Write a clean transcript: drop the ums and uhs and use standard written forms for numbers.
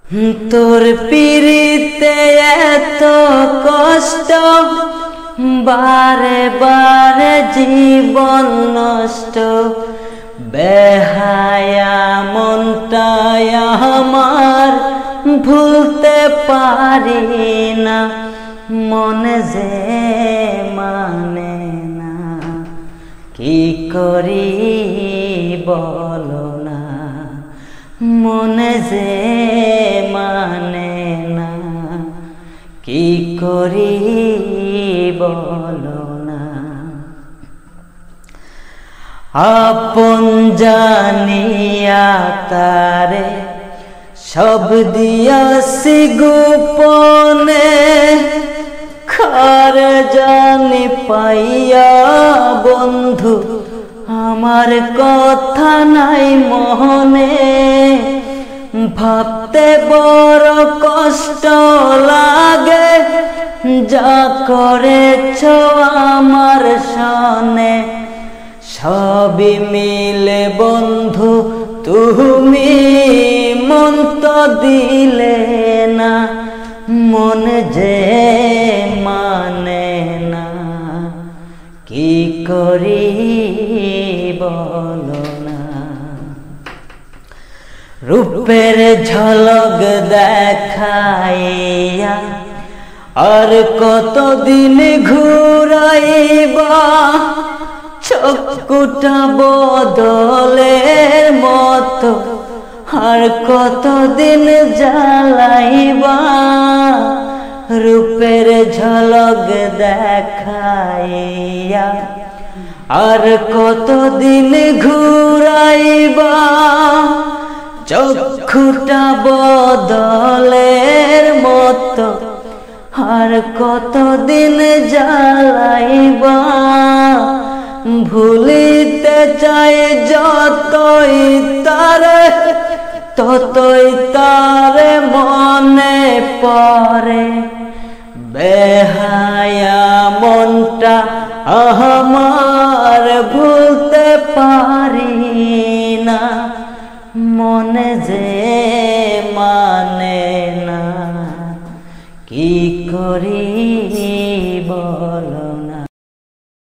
তোর পিরিতে এত কষ্ট, বারে বারে জীবন নষ্ট। বেহায়া মনটাই আমার ভুলতে পারি না, মনে যে মানে না। কি করি বলো না, মনে যে মানে না। কি করি বলো না। আপন জানিয়া তারে সব দিয়াছি গোপনে, খার জানি পাইয়া বন্ধু আমার কথা নাই মনে। ভাবতে বড় কষ্ট লাগে, যা করেছ আমার সনে। সবই মিলে বন্ধু তুমি মন তো দিলে না, মন যে মানে না। কি করি বলো না। রূপের ঝলক দেখাইয়া আর কতদিন ঘুরাইবা, চক্ষুটা বদলের মতো আর কতদিন জ্বালাইবা। রূপের ঝলক দেখাইয়া আর কতদিন ঘুরাইবা, চক্ষুটা বদলের মতো আর কতদিন জ্বালাইবা। ভুলিতে চাই যতই তারে, ততই তারে মনে পড়ে। বেহায়া মনটা আমার ভুলতে পারি না, মনে যে